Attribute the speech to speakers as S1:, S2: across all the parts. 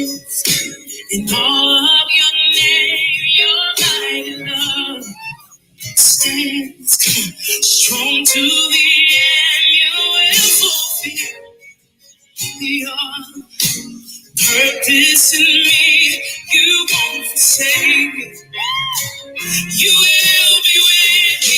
S1: In all of your name, your light and love stands strong to the end. You will fulfill your purpose in me. You won't forsake me. You will be with me.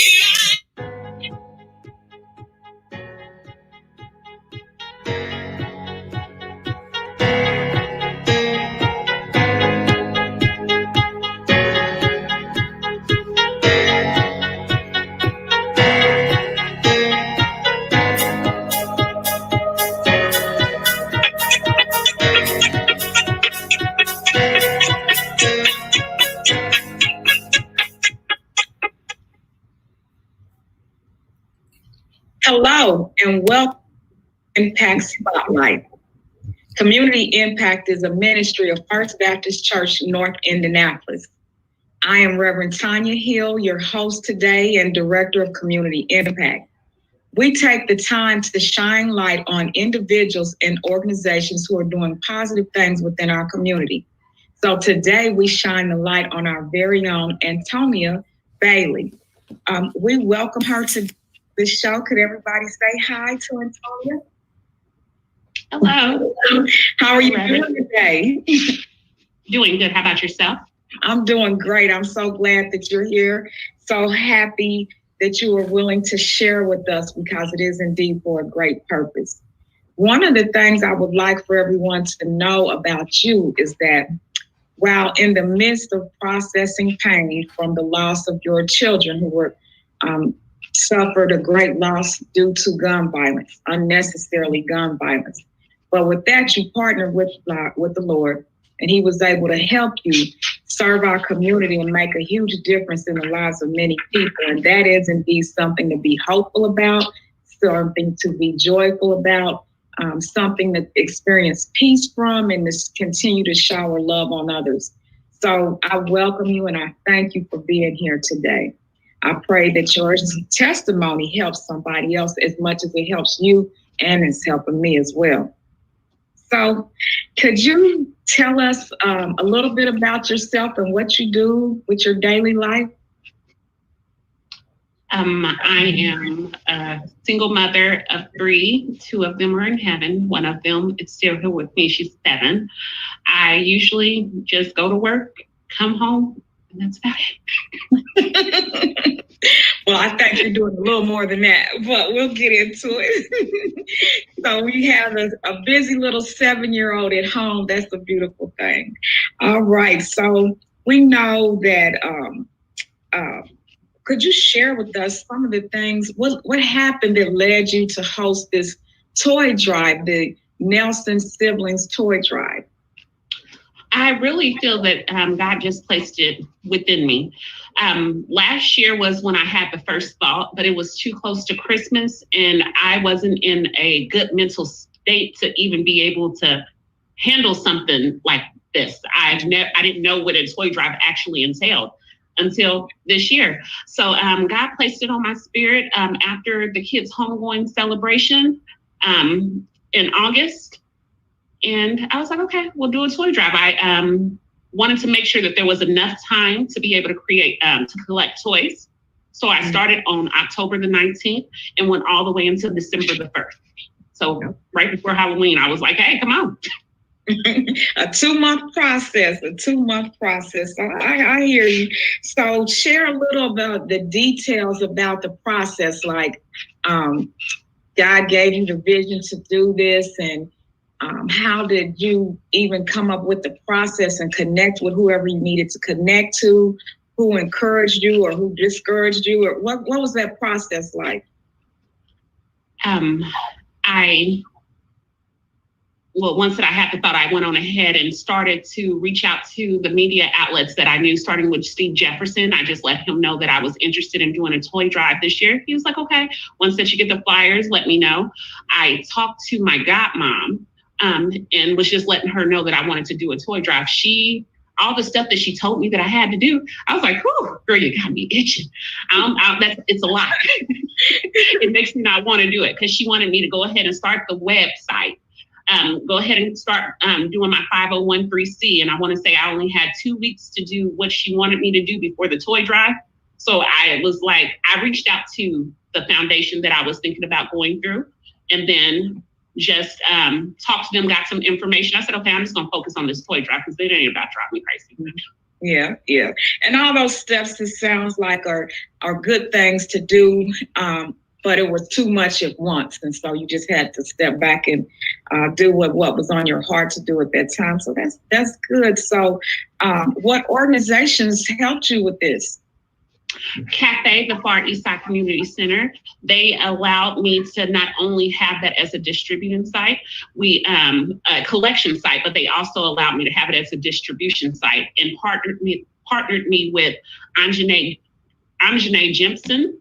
S1: Hello and welcome to Impact Spotlight. Community Impact is a ministry of First Baptist Church, North Indianapolis. I am Reverend Tanya Hill, your host today and Director of Community Impact. We take the time to shine light on individuals and organizations who are doing positive things within our community. So today we shine the light on our very own Antonia Bailey. We welcome her to the show. Could everybody say hi to Antonia?
S2: Hello.
S1: How are you doing today?
S2: Doing good. How about yourself?
S1: I'm doing great. I'm so glad that you're here. So happy that you are willing to share with us because it is indeed for a great purpose. One of the things I would like for everyone to know about you is that while in the midst of processing pain from the loss of your children who were suffered a great loss due to gun violence, unnecessarily gun violence. But with that, you partnered with the Lord, and He was able to help you serve our community and make a huge difference in the lives of many people. And that is indeed something to be hopeful about, something to be joyful about, something to experience peace from, and to continue to shower love on others. So I welcome you and I thank you for being here today. I pray that your testimony helps somebody else as much as it helps you, and it's helping me as well. So could you tell us a little bit about yourself and what you do with your daily life?
S2: I am a single mother of 3. 2 of them are in heaven. One of them is still here with me. She's 7. I usually just go to work, come home, and that's about it.
S1: Well, I think you're doing a little more than that, but we'll get into it. So we have a busy little 7-year-old at home. That's a beautiful thing. All right. So we know that, could you share with us some of the things, what happened that led you to host this toy drive, the Nelson Siblings Toy Drive?
S2: I really feel that God just placed it within me. Last year was when I had the first thought, but it was too close to Christmas and I wasn't in a good mental state to even be able to handle something like this. I didn't know what a toy drive actually entailed until this year. So God placed it on my spirit after the kids' homegoing celebration in August. And I was like, okay, we'll do a toy drive. I wanted to make sure that there was enough time to be able to to collect toys. So I started on October the 19th and went all the way until December the 1st. So right before Halloween, I was like, hey, come on.
S1: A 2-month process. So I hear you. So share a little about the details about the process, like God gave you the vision to do this, and how did you even come up with the process and connect with whoever you needed to connect to, who encouraged you or who discouraged you, or what was that process like?
S2: Once that I had the thought, I went on ahead and started to reach out to the media outlets that I knew, starting with Steve Jefferson. I just let him know that I was interested in doing a toy drive this year. He was like, okay, once that you get the flyers, let me know. I talked to my godmom and was just letting her know that I wanted to do a toy drive. All the stuff that she told me that I had to do, I was like, whew, girl, you got me itching. It's a lot. It makes me not want to do it because she wanted me to go ahead and start the website. go ahead and start doing my 501(c)(3). And I want to say I only had 2 weeks to do what she wanted me to do before the toy drive. So I was like, I reached out to the foundation that I was thinking about going through, and then just talked to them, got some information. I said, okay, I'm just going to focus on this toy drive because they ain't about to drive me crazy.
S1: Yeah, yeah. And all those steps, it sounds like, are good things to do, but it was too much at once. And so you just had to step back and do what was on your heart to do at that time. So that's good. So what organizations helped you with this?
S2: Cafe, the Far East Side Community Center, they allowed me to not only have that as a distributing site, a collection site, but they also allowed me to have it as a distribution site, and partnered me with Antonia Bailey,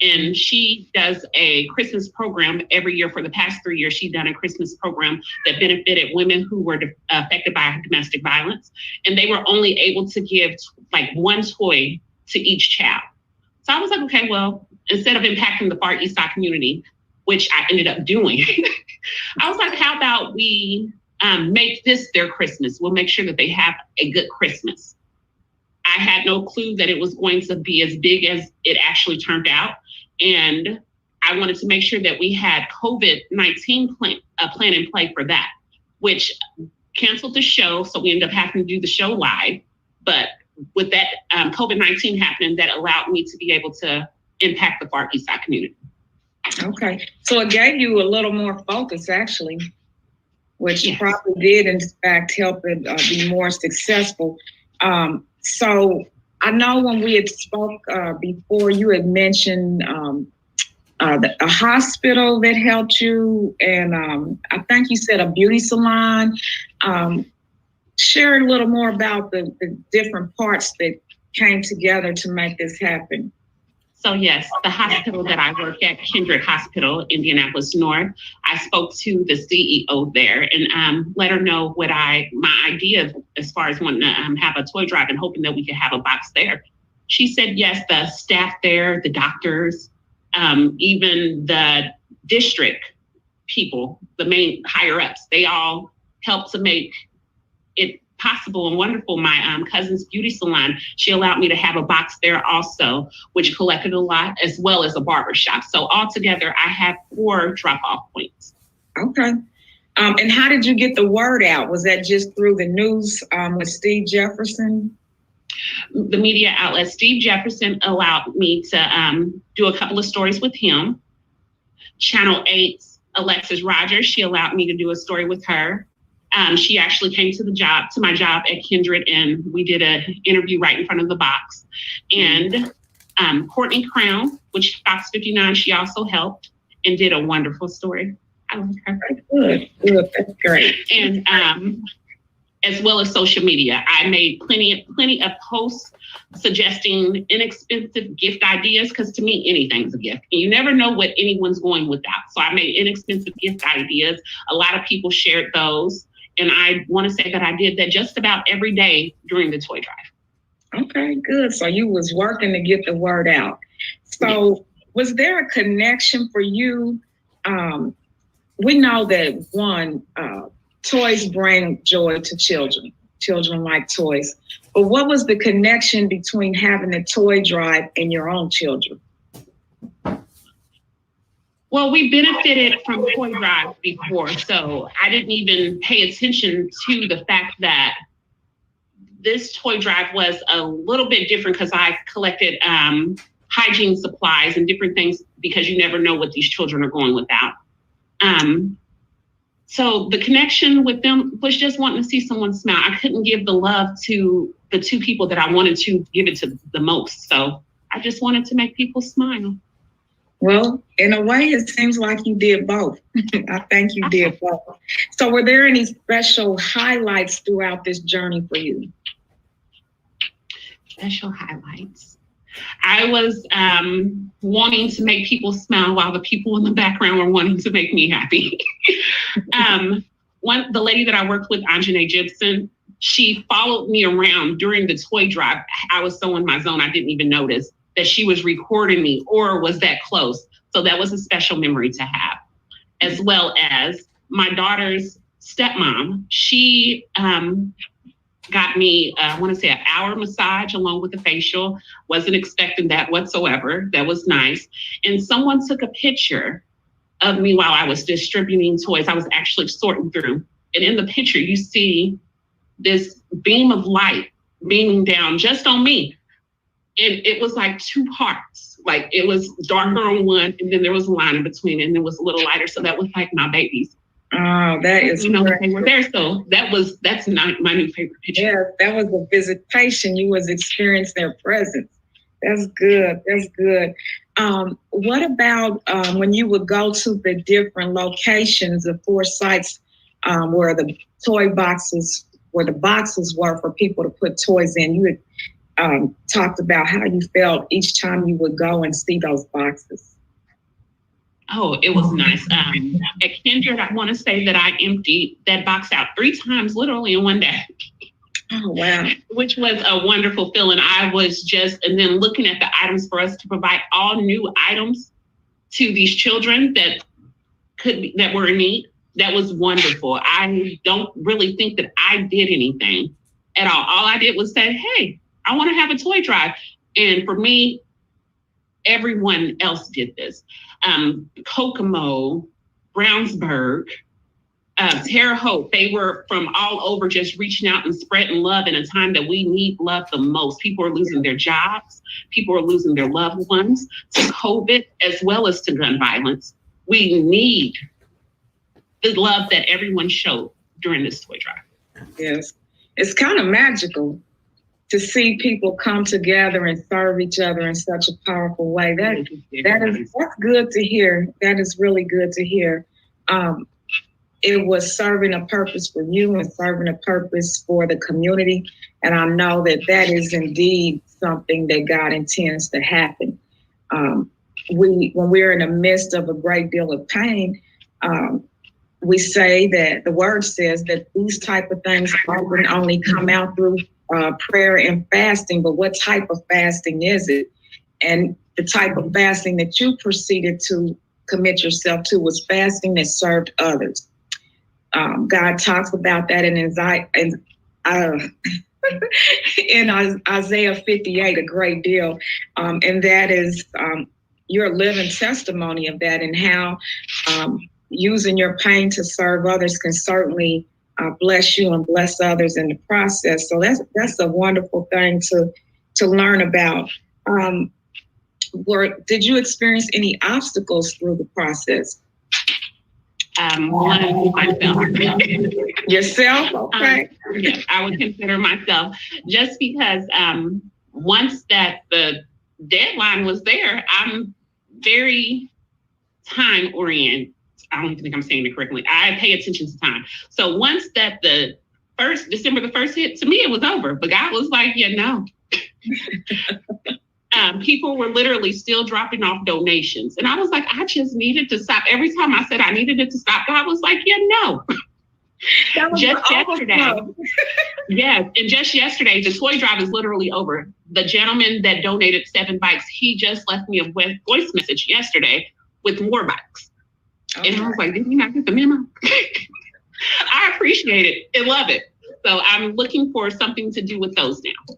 S2: and she does a Christmas program every year. For the past 3 years, she's done a Christmas program that benefited women who were affected by domestic violence, and they were only able to give like one toy to each child. So I was like, okay, well, instead of impacting the Far East Side community, which I ended up doing, I was like, how about we make this their Christmas? We'll make sure that they have a good Christmas. I had no clue that it was going to be as big as it actually turned out. And I wanted to make sure that we had COVID-19 plan in play for that, which canceled the show. So we ended up having to do the show live. But with that COVID-19 happening, that allowed me to be able to impact the Far East Side community. Okay.
S1: So it gave you a little more focus, actually, which probably did, in fact, help it be more successful. So I know when we had spoke before, you had mentioned a hospital that helped you, and I think you said a beauty salon. Share a little more about the different parts that came together to make this happen.
S2: So yes, the hospital that I work at, Kindred Hospital, Indianapolis North, I spoke to the CEO there and let her know what my idea as far as wanting to have a toy drive and hoping that we could have a box there. She said yes, the staff there, the doctors, even the district people, the main higher ups, they all helped to make it possible and wonderful. My cousin's beauty salon, she allowed me to have a box there also, which collected a lot, as well as a barber shop. So altogether, I have 4 drop-off points.
S1: Okay. And how did you get the word out? Was that just through the news with Steve Jefferson?
S2: The media outlet, Steve Jefferson, allowed me to do a couple of stories with him. Channel 8's Alexis Rogers, she allowed me to do a story with her. She actually came to my job at Kindred, and we did an interview right in front of the box. And Courtney Crown, which Fox 59, she also helped and did a wonderful story. I like her.
S1: Good, that's great.
S2: And as well as social media, I made plenty of posts suggesting inexpensive gift ideas, because to me, anything's a gift. And you never know what anyone's going without. So I made inexpensive gift ideas. A lot of people shared those. And I want to say that I did that just about every day during the toy drive.
S1: Okay, good. So you was working to get the word out. So was there a connection for you? We know that toys bring joy to children. Children like toys. But what was the connection between having a toy drive and your own children?
S2: Well, we benefited from toy drives before, so I didn't even pay attention to the fact that this toy drive was a little bit different, because I collected hygiene supplies and different things, because you never know what these children are going without. So the connection with them was just wanting to see someone smile. I couldn't give the love to the 2 people that I wanted to give it to the most. So I just wanted to make people smile.
S1: Well, in a way, it seems like you did both. I think you did both. So were there any special highlights throughout this journey for you?
S2: Special highlights. I was wanting to make people smile while the people in the background were wanting to make me happy. The lady that I worked with, Antonia Bailey, she followed me around during the toy drive. I was so in my zone, I didn't even notice that she was recording me or was that close. So that was a special memory to have, as well as my daughter's stepmom, she got me, I want to say, an hour massage along with a facial. Wasn't expecting that whatsoever. That was nice. And someone took a picture of me while I was distributing toys. I was actually sorting through. And in the picture, you see this beam of light beaming down just on me. And it was like two hearts. Like it was darker on one, and then there was a line in between, and it was a little lighter. So that was like my babies.
S1: Oh, that is,
S2: you know, they were there. So that's not my new favorite picture.
S1: Yeah, that was a visitation. You was experiencing their presence. That's good. That's good. What about when you would go to the different locations, the 4 sites where the toy boxes, where the boxes were for people to put toys in? You had talked about how you felt each time you would go and see those boxes.
S2: Oh, it was nice. At Kindred, I want to say that I emptied that box out 3 times, literally in one day.
S1: Oh, wow.
S2: Which was a wonderful feeling. I was just, and then looking at the items for us to provide all new items to these children that were in need. That was wonderful. I don't really think that I did anything at all. All I did was say, hey, I want to have a toy drive. And for me, everyone else did this. Kokomo, Brownsburg, Terre Haute, they were from all over just reaching out and spreading love in a time that we need love the most. People are losing their jobs. People are losing their loved ones to COVID as well as to gun violence. We need the love that everyone showed during this toy drive.
S1: Yes, it's kind of magical to see people come together and serve each other in such a powerful way. That's good to hear. That is really good to hear. It was serving a purpose for you and serving a purpose for the community. And I know that that is indeed something that God intends to happen. When we're in the midst of a great deal of pain, we say that the word says that these type of things often only come out through prayer and fasting, but what type of fasting is it? And the type of fasting that you proceeded to commit yourself to was fasting that served others. God talks about that in Isaiah 58 a great deal. And that is your living testimony of that, and how using your pain to serve others can certainly bless you and bless others in the process. So that's a wonderful thing to learn about. Did you experience any obstacles through the process?
S2: Myself.
S1: Yourself? Okay.
S2: Yeah, I would consider myself, just because once that the deadline was there, I'm very time oriented. I don't think I'm saying it correctly. I pay attention to time. So once that December the 1st hit, to me, it was over. But God was like, yeah, no. People were literally still dropping off donations. And I was like, I just needed to stop. Every time I said I needed it to stop, God was like, yeah, no. Just yesterday. Yes. And just yesterday, the toy drive is literally over. The gentleman that donated 7 bikes, he just left me a voice message yesterday with more bikes. Okay. And I was like, did you not get the memo? I appreciate it and love it. So I'm looking for something to do with those now.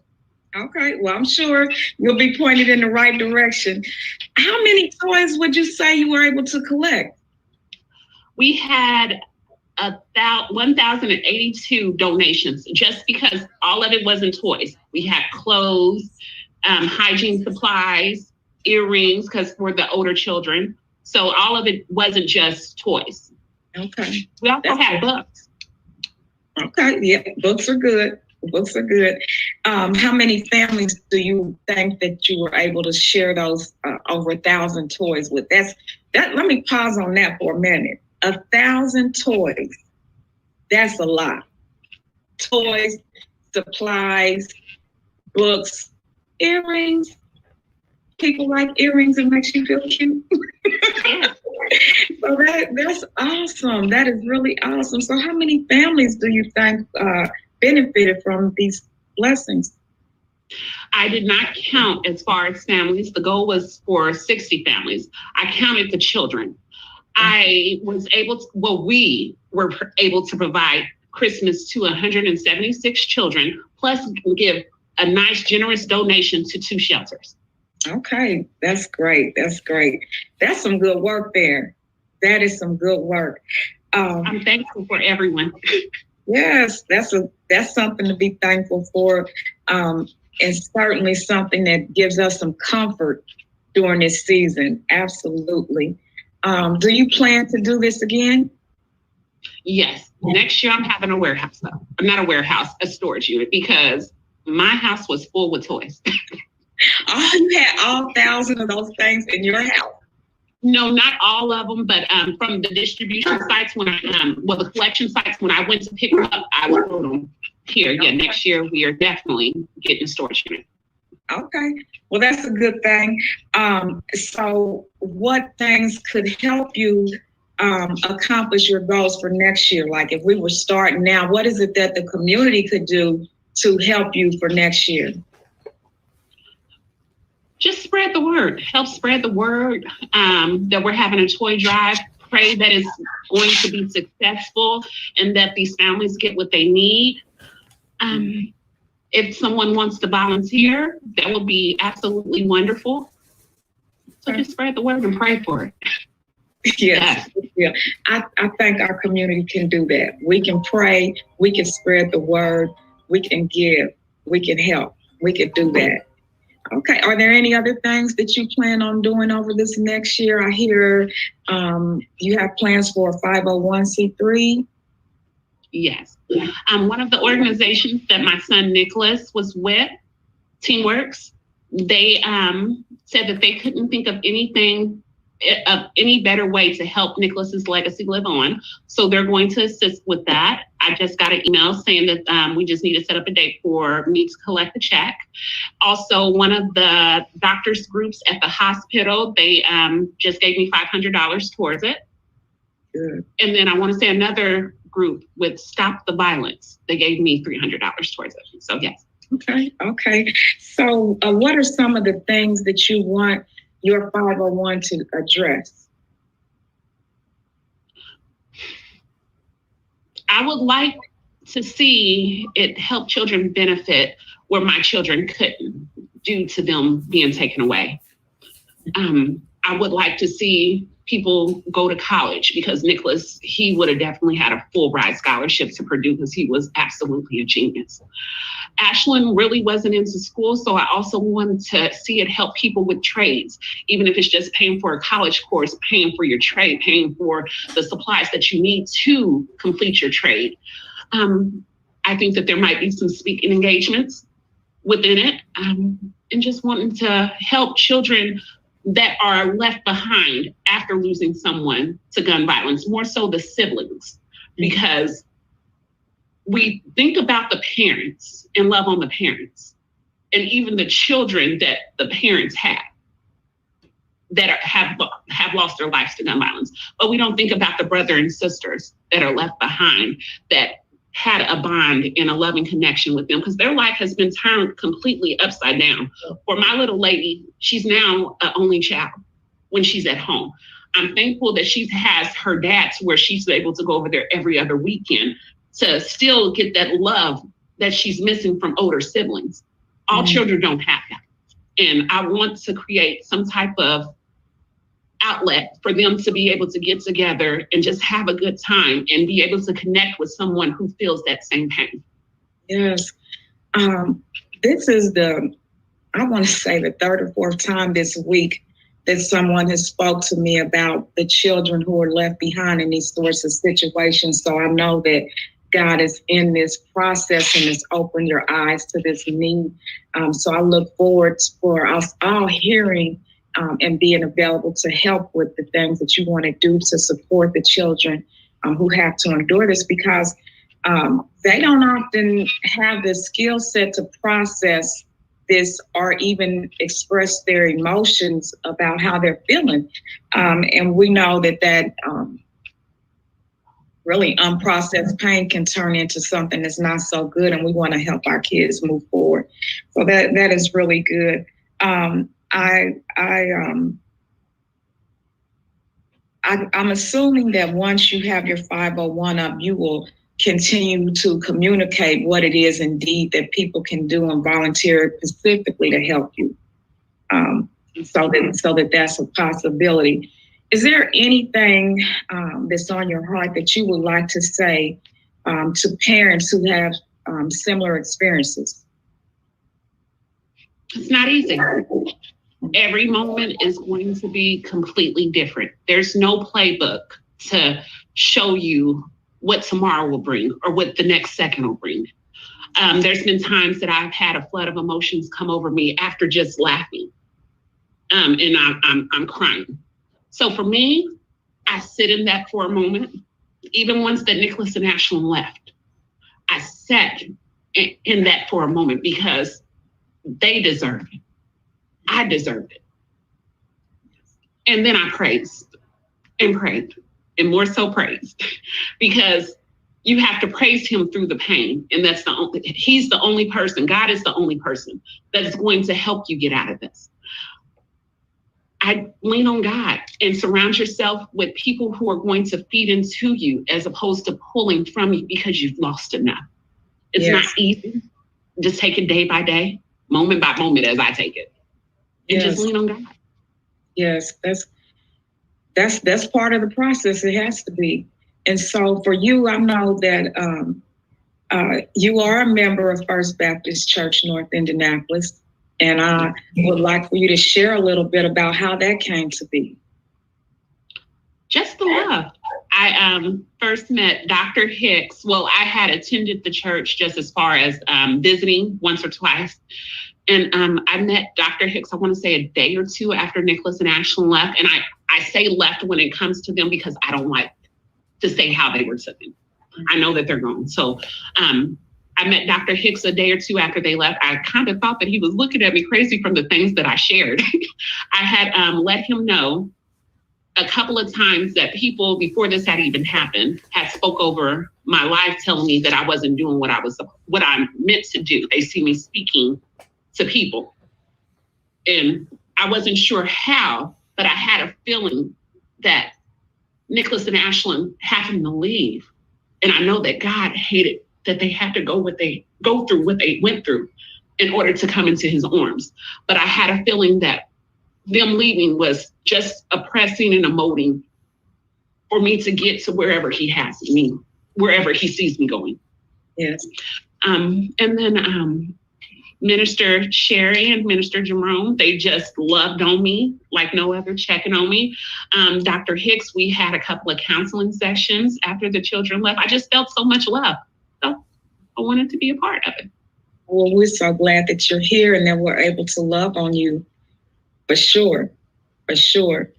S1: Okay, well, I'm sure you'll be pointed in the right direction. How many toys would you say you were able to collect?
S2: We had about 1,082 donations, just because all of it wasn't toys. We had clothes, hygiene supplies, earrings, because for the older children. So all of it wasn't just toys.
S1: Okay.
S2: We also had books.
S1: Okay, yeah, books are good. Books are good. How many families do you think that you were able to share those over 1,000 toys with? Let me pause on that for a minute. 1,000 toys. That's a lot. Toys, supplies, books, earrings. People like earrings. It makes you feel cute. So that's awesome. That is really awesome. So how many families do you think benefited from these blessings?
S2: I did not count as far as families. The goal was for 60 families. I counted the children. I was able to, we're able to provide Christmas to 176 children, plus give a nice, generous donation to 2 shelters.
S1: Okay, that's great. That's great. That's some good work there. That is some good work.
S2: I'm thankful for everyone.
S1: Yes, that's something to be thankful for, and certainly something that gives us some comfort during this season. Absolutely. Do you plan to do this again?
S2: Yes. Next year I'm having a warehouse, though. Not a warehouse, a storage unit, because my house was full with toys.
S1: Oh, you had all 1,000 of those things in your house?
S2: No, not all of them, but from the distribution sites, the collection sites, when I went to pick them up, I would put them here. Yeah, next year we are definitely getting a storage unit.
S1: Okay, well, that's a good thing. So what things could help you accomplish your goals for next year? Like if we were starting now, what is it that the community could do to help you for next year?
S2: Just spread the word. Help spread the word that we're having a toy drive. Pray that it's going to be successful and that these families get what they need. If someone wants to volunteer, that would be absolutely wonderful. So just spread the word and pray for it.
S1: Yes. Yeah. I think our community can do that. We can pray, we can spread the word, we can give, we can help, we can do that. Okay. Are there any other things that you plan on doing over this next year? I hear you have plans for a 501c3.
S2: Yes. One of the organizations that my son Nicholas was with, TeamWorks, they said that they couldn't think of any better way to help Nicholas's legacy live on. So they're going to assist with that. I just got an email saying that we just need to set up a date for me to collect the check. Also, one of the doctors groups at the hospital, they just gave me $500 towards it.
S1: Good.
S2: And then I want to say another group with Stop the Violence, they gave me $300 towards it. So yes.
S1: Okay. So what are some of the things that you want your 501 to address?
S2: I would like to see it help children benefit where my children couldn't due to them being taken away. I would like to see people go to college because Nicholas, he would have definitely had a full ride scholarship to Purdue because he was absolutely a genius. Ashlyn really wasn't into school, so I also wanted to see it help people with trades, even if it's just paying for a college course, paying for your trade, paying for the supplies that you need to complete your trade. I think that there might be some speaking engagements within it, and just wanting to help children that are left behind after losing someone to gun violence, more so the siblings, because we think about the parents and love on the parents and even the children that the parents have that have lost their lives to gun violence. But we don't think about the brother and sisters that are left behind that had a bond and a loving connection with them because their life has been turned completely upside down. For my little lady, she's now an only child when she's at home. I'm thankful that she has her dad to where she's able to go over there every other weekend to still get that love that she's missing from older siblings. All children don't have that. And I want to create some type of outlet for them to be able to get together and just have a good time and be able to connect with someone who feels that same pain.
S1: Yes. This is I want to say the third or fourth time this week that someone has spoke to me about the children who are left behind in these sorts of situations. So I know that God is in this process and has opened your eyes to this need. So I look forward for us all hearing and being available to help with the things that you want to do to support the children who have to endure this, because they don't often have the skill set to process this or even express their emotions about how they're feeling. And we know that really unprocessed pain can turn into something that's not so good, and we want to help our kids move forward. So that is really good. I'm assuming that once you have your 501 up, you will continue to communicate what it is indeed that people can do and volunteer specifically to help you. So that that's a possibility. Is there anything that's on your heart that you would like to say to parents who have similar experiences?
S2: It's not easy. Every moment is going to be completely different. There's no playbook to show you what tomorrow will bring or what the next second will bring. There's been times that I've had a flood of emotions come over me after just laughing. And I'm crying. So for me, I sit in that for a moment. Even once that Nicholas and Ashlyn left, I sat in that for a moment because they deserved it. I deserved it. And then I praised and prayed and more so praised because you have to praise him through the pain. And he's the only person, God is the only person that's going to help you get out of this. I lean on God and surround yourself with people who are going to feed into you as opposed to pulling from you because you've lost enough. It's not easy. Just take it day by day, moment by moment as I take it. And just lean on God.
S1: Yes, that's part of the process. It has to be. And so for you, I know that you are a member of First Baptist Church North Indianapolis. And I would like for you to share a little bit about how that came to be.
S2: Just the love. I first met Dr. Hicks. Well, I had attended the church just as far as visiting once or twice. And I met Dr. Hicks, I want to say a day or two after Nicholas and Ashlyn left. And I say left when it comes to them because I don't like to say how they were taken. I know that they're gone. So I met Dr. Hicks a day or two after they left. I kind of thought that he was looking at me crazy from the things that I shared. I had let him know a couple of times that people before this had even happened had spoke over my life telling me that I wasn't doing what I'm meant to do. They see me speaking to people. And I wasn't sure how, but I had a feeling that Nicholas and Ashlyn having to leave. And I know that God hated that they had to go through what they went through in order to come into his arms. But I had a feeling that them leaving was just a pressing and a molding for me to get to wherever he has me, wherever he sees me going.
S1: Yes.
S2: And then Minister Sherry and Minister Jerome, they just loved on me like no other, checking on me. Dr. Hicks, we had a couple of counseling sessions after the children left. I just felt so much love. So I wanted to be a part of it.
S1: Well, we're so glad that you're here and that we're able to love on you. For sure. For sure.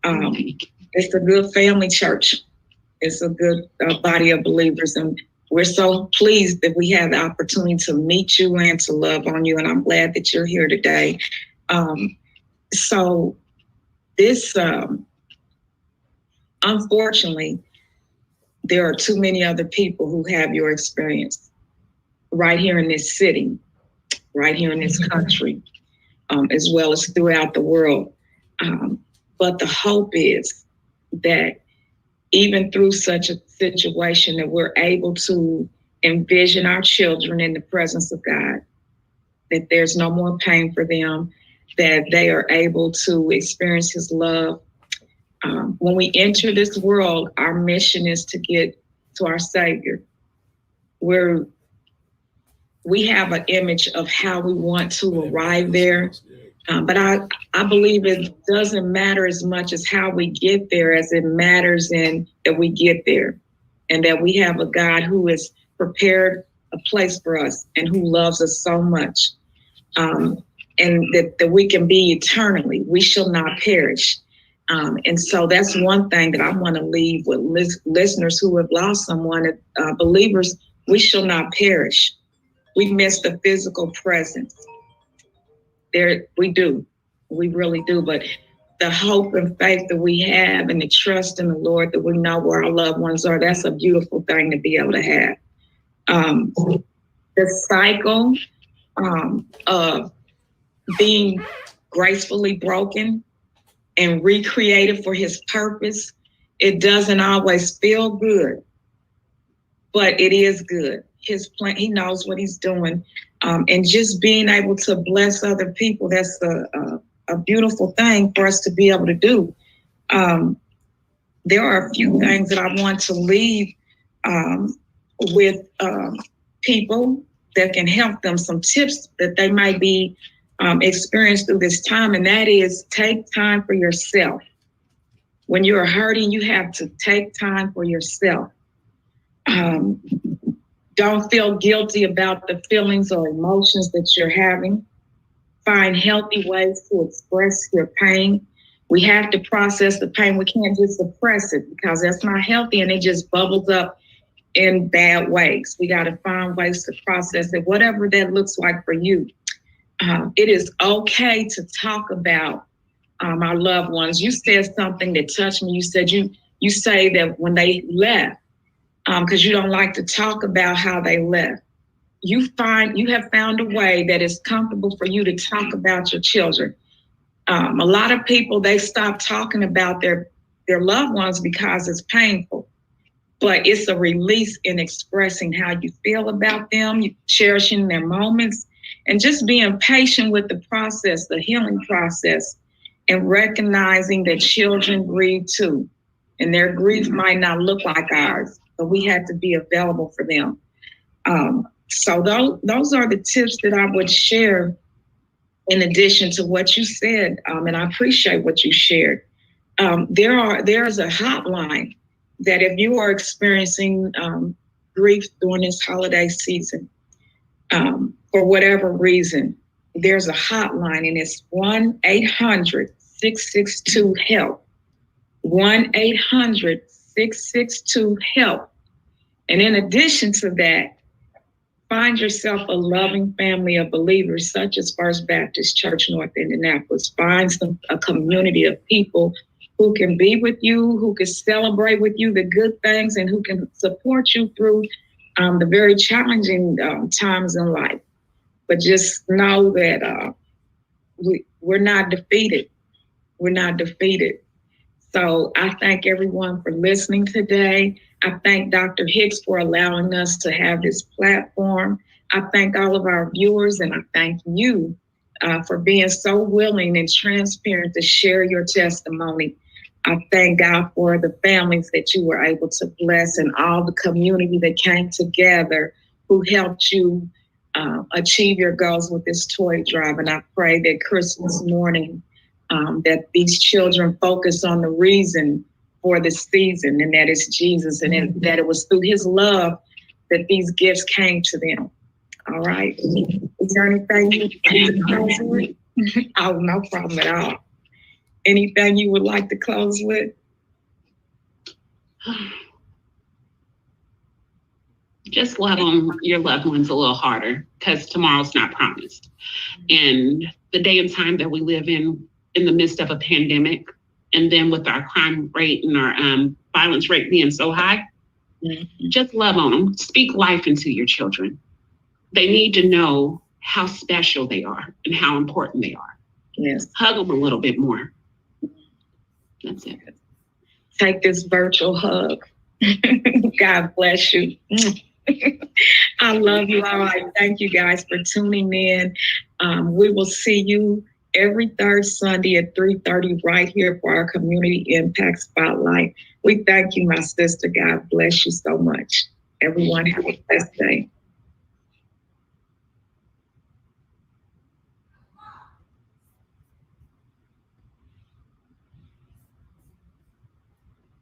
S1: It's a good family church. It's a good body of believers. And we're so pleased that we have the opportunity to meet you and to love on you. And I'm glad that you're here today. So this, unfortunately, there are too many other people who have your experience right here in this city, right here in this country, as well as throughout the world. But the hope is that even through such a situation that we're able to envision our children in the presence of God, that there's no more pain for them, that they are able to experience his love. When we enter this world, our mission is to get to our Savior. We have an image of how we want to arrive there. But I believe it doesn't matter as much as how we get there as it matters in that we get there and that we have a God who has prepared a place for us and who loves us so much, and that we can be eternally. We shall not perish. And so that's one thing that I want to leave with listeners who have lost someone, believers, we shall not perish. We miss the physical presence. We do. We really do. But the hope and faith that we have and the trust in the Lord that we know where our loved ones are, that's a beautiful thing to be able to have. The cycle of being gracefully broken and recreated for his purpose It doesn't always feel good, but it is good. His plan, he knows what he's doing. And just being able to bless other people, that's a beautiful thing for us to be able to do. There are a few things that I want to leave with people that can help them, some tips that they might be experienced through this time, and that is take time for yourself. When you're hurting, you have to take time for yourself. Don't feel guilty about the feelings or emotions that you're having. Find healthy ways to express your pain. We have to process the pain. We can't just suppress it because that's not healthy and it just bubbles up in bad ways. We got to find ways to process it, whatever that looks like for you. It is okay to talk about our loved ones. You said something that touched me. You said you say that when they left, because you don't like to talk about how they left. You have found a way that is comfortable for you to talk about your children. A lot of people, they stop talking about their loved ones because it's painful, but it's a release in expressing how you feel about them, cherishing their moments, and just being patient with the process, the healing process, and recognizing that children grieve too, and their grief might not look like ours, but we have to be available for them. So those are the tips that I would share in addition to what you said, and I appreciate what you shared. There's a hotline that if you are experiencing grief during this holiday season, for whatever reason, there's a hotline, and it's 1-800-662-HELP, 1-800-662-HELP. And in addition to that, find yourself a loving family of believers, such as First Baptist Church North Indianapolis. Find a community of people who can be with you, who can celebrate with you the good things, and who can support you through the very challenging times in life. But just know that we're not defeated. We're not defeated. So I thank everyone for listening today. I thank Dr. Hicks for allowing us to have this platform. I thank all of our viewers, and I thank you for being so willing and transparent to share your testimony. I thank God for the families that you were able to bless and all the community that came together who helped you achieve your goals with this toy drive. And I pray that Christmas morning, that these children focus on the reason for the season, and that is Jesus, and that it was through his love that these gifts came to them. All right. Is there anything you would like to close with? Oh, no problem at all. Anything you would like to close with?
S2: Just love your loved ones a little harder, because tomorrow's not promised. And the day and time that we live in the midst of a pandemic, and then with our crime rate and our violence rate being so high, just love on them. Speak life into your children. They need to know how special they are and how important they are.
S1: Yes.
S2: Hug them a little bit more. That's it.
S1: Take this virtual hug. God bless you. I love you all. I thank you guys for tuning in. We will see you every third Sunday at 3:30 right here for our Community Impact Spotlight. We thank you, my sister. God bless you so much. Everyone have a blessed day.